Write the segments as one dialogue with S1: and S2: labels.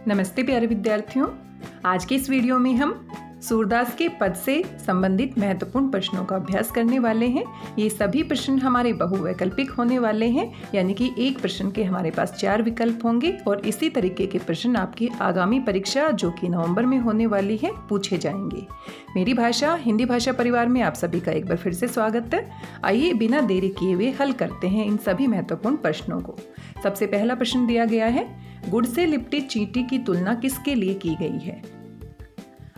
S1: नमस्ते प्यारे विद्यार्थियों, आज के इस वीडियो में हम सूरदास के पद से संबंधित महत्वपूर्ण प्रश्नों का अभ्यास करने वाले हैं। ये सभी प्रश्न हमारे बहुवैकल्पिक होने वाले हैं, यानी कि एक प्रश्न के हमारे पास 4 विकल्प होंगे और इसी तरीके के प्रश्न आपकी आगामी परीक्षा जो कि नवंबर में होने वाली है पूछे जाएंगे। मेरी भाषा हिंदी भाषा परिवार में आप सभी का एक बार फिर से स्वागत है। आइए बिना देरी किए हुए हल करते हैं इन सभी महत्वपूर्ण प्रश्नों को। सबसे पहला प्रश्न दिया गया है, गुड़ से लिपटी चींटी की तुलना किसके लिए की गई है?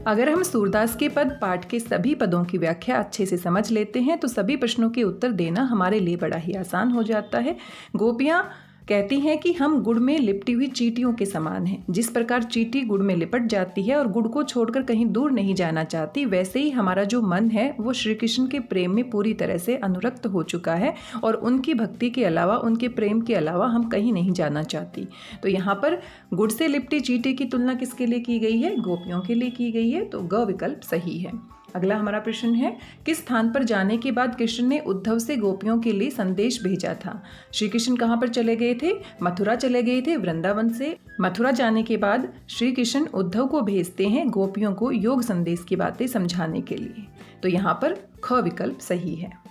S1: अगर हम सूरदास के पद पाठ के सभी पदों की व्याख्या अच्छे से समझ लेते हैं तो सभी प्रश्नों के उत्तर देना हमारे लिए बड़ा ही आसान हो जाता है। गोपियाँ कहती हैं कि हम गुड़ में लिपटी हुई चींटियों के समान हैं। जिस प्रकार चींटी गुड़ में लिपट जाती है और गुड़ को छोड़कर कहीं दूर नहीं जाना चाहती, वैसे ही हमारा जो मन है वो श्री कृष्ण के प्रेम में पूरी तरह से अनुरक्त हो चुका है और उनकी भक्ति के अलावा, उनके प्रेम के अलावा हम कहीं नहीं जाना चाहती। तो यहाँ पर गुड़ से लिपटी चींटी की तुलना किसके लिए की गई है? गोपियों के लिए की गई है, तो ग विकल्प सही है। अगला हमारा प्रश्न है, किस स्थान पर जाने के बाद कृष्ण ने उद्धव से गोपियों के लिए संदेश भेजा था? श्री कृष्ण कहाँ पर चले गए थे? मथुरा चले गए थे। वृंदावन से मथुरा जाने के बाद श्री कृष्ण उद्धव को भेजते हैं गोपियों को योग संदेश की बातें समझाने के लिए। तो यहाँ पर ख विकल्प सही है।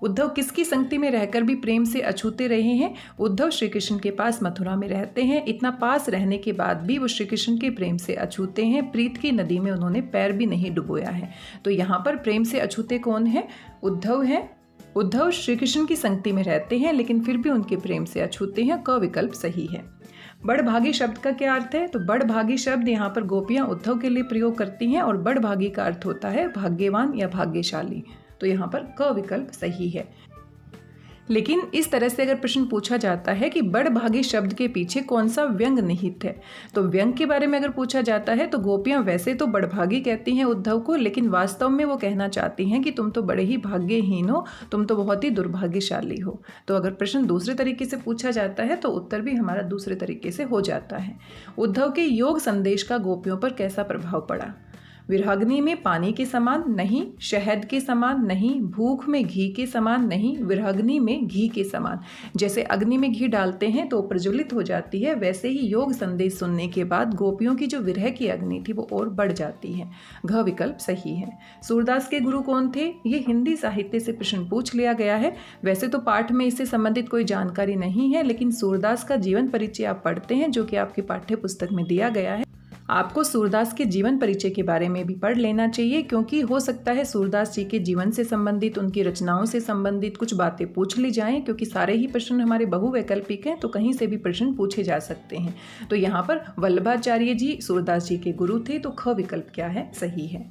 S1: उद्धव किसकी संगति में रहकर भी प्रेम से अछूते रहे हैं? उद्धव श्री कृष्ण के पास मथुरा में रहते हैं। इतना पास रहने के बाद भी वो श्री कृष्ण के प्रेम से अछूते हैं। प्रीत की नदी में उन्होंने पैर भी नहीं डुबोया है। तो यहाँ पर प्रेम से अछूते कौन है? उद्धव है। उद्धव श्री कृष्ण की संगति में रहते हैं लेकिन फिर भी उनके प्रेम से अछूते हैं। क विकल्प सही है। बड़भागी शब्द का क्या अर्थ है? तो बड़भागी शब्द यहाँ पर गोपियाँ उद्धव के लिए प्रयोग करती हैं और बड़भागी का अर्थ होता है भाग्यवान या भाग्यशाली। तो यहाँ पर क विकल्प सही है। लेकिन इस तरह से अगर प्रश्न पूछा जाता है कि बड़भागी शब्द के पीछे कौन सा व्यंग निहित है, तो व्यंग के बारे में अगर पूछा जाता है तो गोपियाँ वैसे तो बड़भागी कहती हैं उद्धव को, लेकिन वास्तव में वो कहना चाहती हैं कि तुम तो बड़े ही भाग्यहीन हो, तुम तो बहुत ही दुर्भाग्यशाली हो। तो अगर प्रश्न दूसरे तरीके से पूछा जाता है तो उत्तर भी हमारा दूसरे तरीके से हो जाता है। उद्धव के योग संदेश का गोपियों पर कैसा प्रभाव पड़ा? विरहाग्नि में पानी के समान नहीं, शहद के समान नहीं, भूख में घी के समान नहीं, विरहाग्नि में घी के समान। जैसे अग्नि में घी डालते हैं तो प्रज्वलित हो जाती है, वैसे ही योग संदेश सुनने के बाद गोपियों की जो विरह की अग्नि थी वो और बढ़ जाती है। घ विकल्प सही है। सूरदास के गुरु कौन थे? ये हिंदी साहित्य से प्रश्न पूछ लिया गया है। वैसे तो पाठ में इससे संबंधित कोई जानकारी नहीं है, लेकिन सूरदास का जीवन परिचय आप पढ़ते हैं जो कि आपकी पाठ्य पुस्तक में दिया गया है। आपको सूरदास के जीवन परिचय के बारे में भी पढ़ लेना चाहिए, क्योंकि हो सकता है सूरदास जी के जीवन से संबंधित, उनकी रचनाओं से संबंधित कुछ बातें पूछ ली जाएं, क्योंकि सारे ही प्रश्न हमारे बहुवैकल्पिक हैं तो कहीं से भी प्रश्न पूछे जा सकते हैं। तो यहाँ पर वल्लभाचार्य जी सूरदास जी के गुरु थे, तो ख विकल्प क्या है? सही है।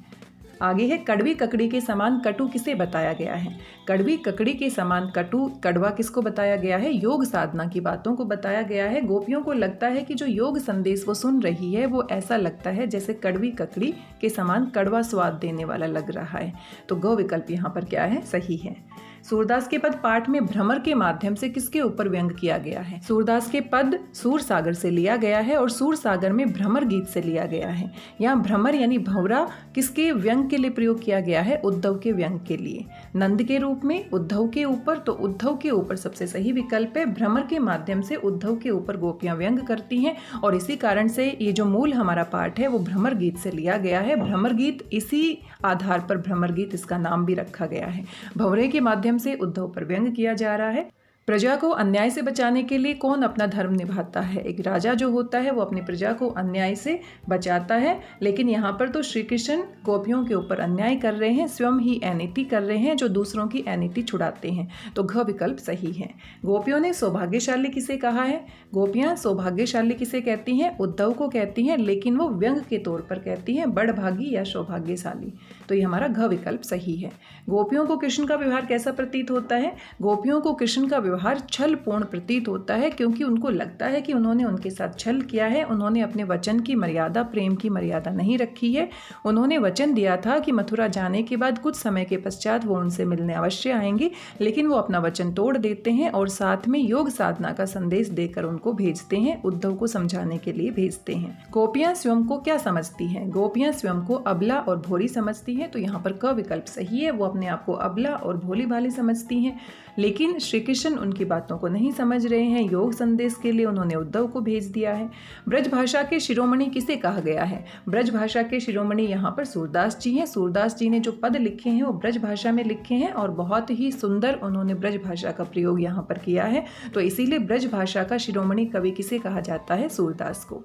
S1: आगे है, कड़वी ककड़ी के समान कटु किसे बताया गया है? कड़वी ककड़ी के समान कटु, कड़वा किसको बताया गया है? योग साधना की बातों को बताया गया है। गोपियों को लगता है कि जो योग संदेश वो सुन रही है वो ऐसा लगता है जैसे कड़वी ककड़ी के समान कड़वा स्वाद देने वाला लग रहा है। तो ग विकल्प यहाँ पर क्या है? सही है। सूरदास के पद पाठ में भ्रमर के माध्यम से किसके ऊपर व्यंग किया गया है? सूरदास के पद सूर सागर से लिया गया है और सूर सागर में भ्रमर गीत से लिया गया है। यहाँ भ्रमर यानी भंवरा किसके व्यंग के लिए प्रयोग किया गया है? उद्धव के व्यंग के लिए। नंद के रूप में उद्धव के ऊपर, तो उद्धव के ऊपर सबसे सही विकल्प है। भ्रमर के माध्यम से उद्धव के ऊपर गोपियां व्यंग करती हैं और इसी कारण से ये जो मूल हमारा पाठ है वो भ्रमर गीत से लिया गया है। भ्रमर गीत, इसी आधार पर भ्रमर गीत इसका नाम भी रखा गया है। भंवरे के माध्यम से उद्धव पर व्यंग किया जा रहा है। प्रजा को अन्याय से बचाने के लिए कौन अपना धर्म निभाता है? एक राजा जो होता है वो अपनी प्रजा को अन्याय से बचाता है, लेकिन यहाँ पर तो श्री कृष्ण गोपियों के ऊपर अन्याय कर रहे हैं, स्वयं ही अनीति कर रहे हैं जो दूसरों की अनीति छुड़ाते हैं। तो घ विकल्प सही है। गोपियों ने सौभाग्यशाली किसे कहा है? गोपियाँ सौभाग्यशाली किसे कहती हैं? उद्धव को कहती हैं, लेकिन वो व्यंग के तौर पर कहती हैं, बड़भागी या सौभाग्यशाली। तो ये हमारा घ विकल्प सही है। गोपियों को कृष्ण का व्यवहार कैसा प्रतीत होता है? गोपियों को कृष्ण का व्यवहार छल पूर्ण प्रतीत होता है, क्योंकि उनको लगता है कि उन्होंने उनके साथ छल किया है। उन्होंने अपने वचन की मर्यादा, प्रेम की मर्यादा नहीं रखी है। उन्होंने वचन दिया था कि मथुरा जाने के बाद कुछ समय के पश्चात वो उनसे मिलने अवश्य आएंगे, लेकिन वो अपना वचन तोड़ देते हैं और साथ में योग साधना का संदेश देकर उनको भेजते हैं, उद्धव को समझाने के लिए भेजते हैं। गोपियां स्वयं को क्या समझती हैं? गोपियां स्वयं को अबला और भोली समझती हैं, तो यहाँ पर क विकल्प सही है। वो अपने आप को अबला और भोली भाली समझती हैं, लेकिन श्री कृष्ण उनकी बातों को नहीं समझ रहे हैं। योग संदेश के लिए उन्होंने उद्धव को भेज दिया है। ब्रज भाषा के शिरोमणि किसे कहा गया है? ब्रज भाषा के शिरोमणि यहाँ पर सूरदास जी हैं। सूरदास जी ने जो पद लिखे हैं वो ब्रज भाषा में लिखे हैं और बहुत ही सुंदर उन्होंने ब्रज भाषा का प्रयोग यहाँ पर किया है। तो इसीलिए ब्रज भाषा का शिरोमणि कवि किसे कहा जाता है? सूरदास को।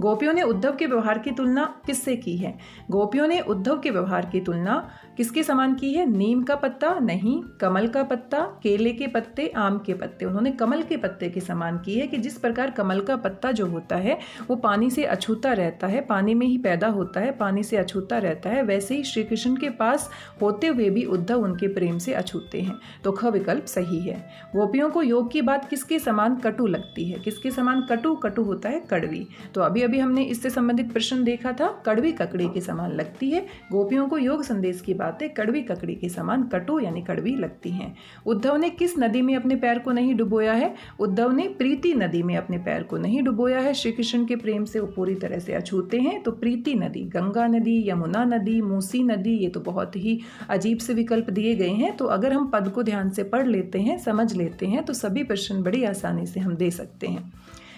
S1: गोपियों ने उद्धव के व्यवहार की तुलना किससे की है? गोपियों ने उद्धव के व्यवहार की तुलना किसके समान की है? नीम का पत्ता नहीं, कमल का पत्ता, केले के पत्ते, आम के पत्ते। उन्होंने कमल के पत्ते के समान की है कि जिस प्रकार कमल का पत्ता जो होता है वो पानी से अछूता रहता है, पानी में ही पैदा होता है, पानी से अछूता रहता है, वैसे ही श्री कृष्ण के पास होते हुए भी उद्धव उनके प्रेम से अछूते हैं। तो ख विकल्प सही है। गोपियों को योग की बात किसके समान कटु लगती है? किसके समान कटु? कटु होता है कड़वी। तो अभी हमने इससे संबंधित प्रश्न देखा था, कड़वी ककड़ी के समान लगती है। गोपियों को योग संदेश की बातें कड़वी ककड़ी के समान कटु यानी कड़वी लगती हैं। उद्धव ने किस नदी में अपने पैर को नहीं डुबोया है? उद्धव ने प्रीति नदी में अपने पैर को नहीं डुबोया है। श्री कृष्ण के प्रेम से वो पूरी तरह से अछूते हैं। तो प्रीति नदी, गंगा नदी, यमुना नदी, मूसी नदी, ये तो बहुत ही अजीब से विकल्प दिए गए हैं। तो अगर हम पद को ध्यान से पढ़ लेते हैं, समझ लेते हैं, तो सभी प्रश्न बड़ी आसानी से हम दे सकते हैं।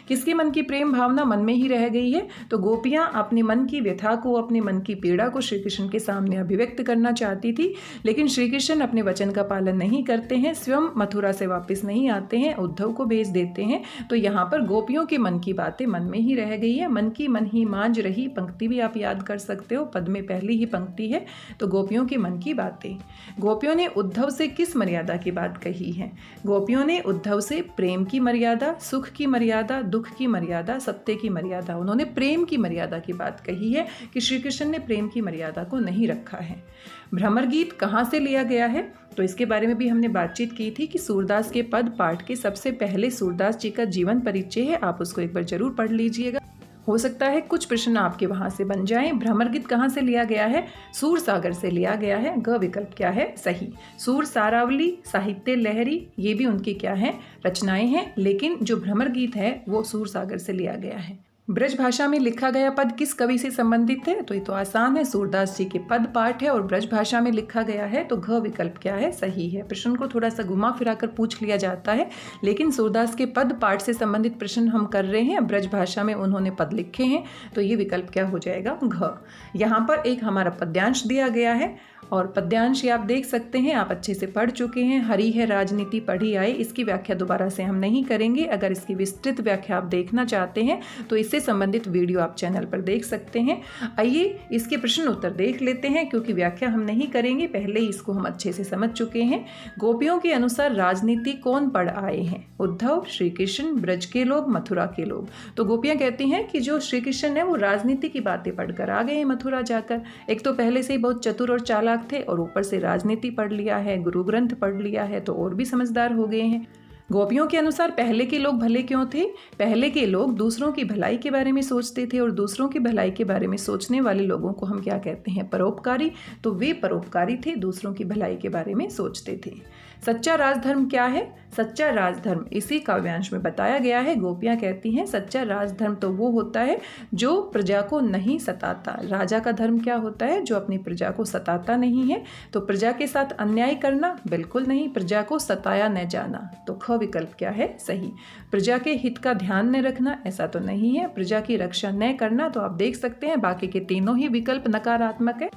S1: किसके मन की प्रेम भावना मन में ही रह गई है? तो गोपियां अपने मन की व्यथा को, अपने मन की पीड़ा को श्री कृष्ण के सामने अभिव्यक्त करना चाहती थी, लेकिन श्री कृष्ण अपने वचन का पालन नहीं करते हैं, स्वयं मथुरा से वापस नहीं आते हैं, उद्धव को भेज देते हैं। तो यहाँ पर गोपियों के मन की बातें मन में ही रह गई है। मन की मन ही मांझ रही, पंक्ति भी आप याद कर सकते हो, पद में पहली ही पंक्ति है। तो गोपियों के मन की बातें। गोपियों ने उद्धव से किस मर्यादा की बात कही है? गोपियों ने उद्धव से प्रेम की मर्यादा, सुख की मर्यादा, दुख की मर्यादा, सत्य की मर्यादा, उन्होंने प्रेम की मर्यादा की बात कही है कि श्री कृष्ण ने प्रेम की मर्यादा को नहीं रखा है। भ्रमर गीत कहाँ से लिया गया है? तो इसके बारे में भी हमने बातचीत की थी कि सूरदास के पद पाठ के सबसे पहले सूरदास जी का जीवन परिचय है, आप उसको एक बार जरूर पढ़ लीजिएगा। हो सकता है कुछ प्रश्न आपके वहां से बन जाएं। भ्रमर गीत कहाँ से लिया गया है? सूर सागर से लिया गया है। ग विकल्प क्या है? सही। सूर सारावली, साहित्य लहरी, ये भी उनकी क्या है? रचनाएं हैं, लेकिन जो भ्रमर गीत है वो सूर सागर से लिया गया है। ब्रज भाषा में लिखा गया पद किस कवि से संबंधित है? तो ये तो आसान है, सूरदास जी के पद पाठ है और ब्रज भाषा में लिखा गया है। तो घ विकल्प क्या है? सही है। प्रश्न को थोड़ा सा घुमा फिराकर पूछ लिया जाता है, लेकिन सूरदास के पद पाठ से संबंधित प्रश्न हम कर रहे हैं। ब्रज भाषा में उन्होंने पद लिखे हैं, तो ये विकल्प क्या हो जाएगा? घ। यहाँ पर एक हमारा पद्यांश दिया गया है और पद्यांश आप देख सकते हैं, आप अच्छे से पढ़ चुके हैं। हरी है राजनीति पढ़ी आए, इसकी व्याख्या दोबारा से हम नहीं करेंगे। अगर इसकी विस्तृत व्याख्या आप देखना चाहते हैं तो इससे संबंधित वीडियो आप चैनल पर देख सकते हैं। आइए इसके प्रश्न उत्तर देख लेते हैं, क्योंकि व्याख्या हम नहीं करेंगे, पहले ही इसको हम अच्छे से समझ चुके हैं। गोपियों के अनुसार राजनीति कौन पढ़ आए हैं? उद्धव, श्री कृष्ण, ब्रज के लोग, मथुरा के लोग। तो गोपियां कहती हैं कि जो श्री कृष्ण है वो राजनीति की बातें पढ़कर आ गए हैं मथुरा जाकर। एक तो पहले से ही बहुत चतुर और चालाक थे और ऊपर से राजनीति पढ़ लिया है, गुरु ग्रंथ पढ़ लिया है, तो और भी समझदार हो गए हैं। गोपियों के अनुसार पहले के लोग भले क्यों थे? पहले के लोग दूसरों की भलाई के बारे में सोचते थे और दूसरों की भलाई के बारे में सोचने वाले लोगों को हम क्या कहते हैं? परोपकारी। तो वे परोपकारी थे, दूसरों की भलाई के बारे में सोचते थे। सच्चा राजधर्म क्या है? सच्चा राजधर्म इसी काव्यांश में बताया गया है। गोपियां कहती हैं सच्चा राजधर्म तो वो होता है जो प्रजा को नहीं सताता। राजा का धर्म क्या होता है? जो अपनी प्रजा को सताता नहीं है। तो प्रजा के साथ अन्याय करना? बिल्कुल नहीं। प्रजा को सताया न जाना। तो ख विकल्प क्या है? सही। प्रजा के हित का ध्यान न रखना? ऐसा तो नहीं है। प्रजा की रक्षा न करना? तो आप देख सकते हैं बाकी के तीनों ही विकल्प नकारात्मक है।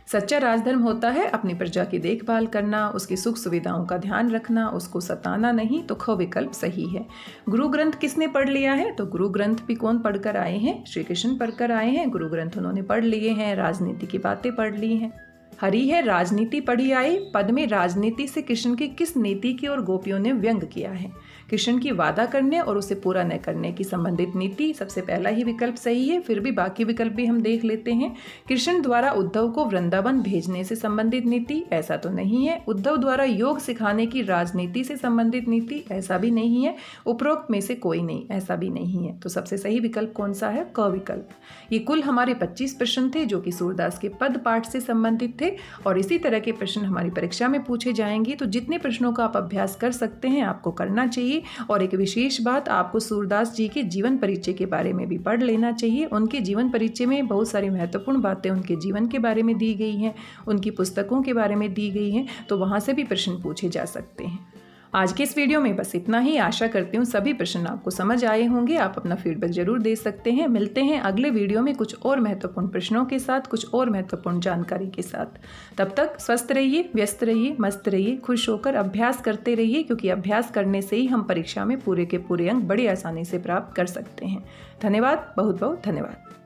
S1: सच्चा राजधर्म होता है अपनी प्रजा की देखभाल करना, उसकी सुख सुविधाओं का ध्यान रखना, उसको सताना नहीं। तो ख विकल्प सही है। गुरु ग्रंथ किसने पढ़ लिया है? तो गुरु ग्रंथ भी कौन पढ़कर आए हैं? श्री कृष्ण पढ़कर आए हैं। गुरु ग्रंथ उन्होंने पढ़ लिए हैं, राजनीति की बातें पढ़ ली हैं। हरी है राजनीति पढ़ी आई पद में राजनीति से कृष्ण की किस नीति की और गोपियों ने व्यंग किया है? कृष्ण की वादा करने और उसे पूरा न करने की संबंधित नीति। सबसे पहला ही विकल्प सही है, फिर भी बाकी विकल्प भी हम देख लेते हैं। कृष्ण द्वारा उद्धव को वृंदावन भेजने से संबंधित नीति? ऐसा तो नहीं है। उद्धव द्वारा योग सिखाने की राजनीति से संबंधित नीति? ऐसा भी नहीं है। उपरोक्त में से कोई नहीं, ऐसा भी नहीं है। तो सबसे सही विकल्प कौन सा है? क विकल्प। ये कुल हमारे 25 प्रश्न थे जो कि सूरदास के पद पाठ से संबंधित थे और इसी तरह के प्रश्न हमारी परीक्षा में पूछे जाएंगे। तो जितने प्रश्नों का आप अभ्यास कर सकते हैं आपको करना चाहिए। और एक विशेष बात, आपको सूरदास जी के जीवन परिचय के बारे में भी पढ़ लेना चाहिए। उनके जीवन परिचय में बहुत सारी महत्वपूर्ण बातें उनके जीवन के बारे में दी गई हैं, उनकी पुस्तकों के बारे में दी गई हैं, तो वहाँ से भी प्रश्न पूछे जा सकते हैं। आज के इस वीडियो में बस इतना ही। आशा करती हूँ सभी प्रश्न आपको समझ आए होंगे। आप अपना फीडबैक जरूर दे सकते हैं। मिलते हैं अगले वीडियो में कुछ और महत्वपूर्ण प्रश्नों के साथ, कुछ और महत्वपूर्ण जानकारी के साथ। तब तक स्वस्थ रहिए, व्यस्त रहिए, मस्त रहिए, खुश होकर अभ्यास करते रहिए, क्योंकि अभ्यास करने से ही हम परीक्षा में पूरे के पूरे अंक बड़ी आसानी से प्राप्त कर सकते हैं। धन्यवाद, बहुत बहुत धन्यवाद।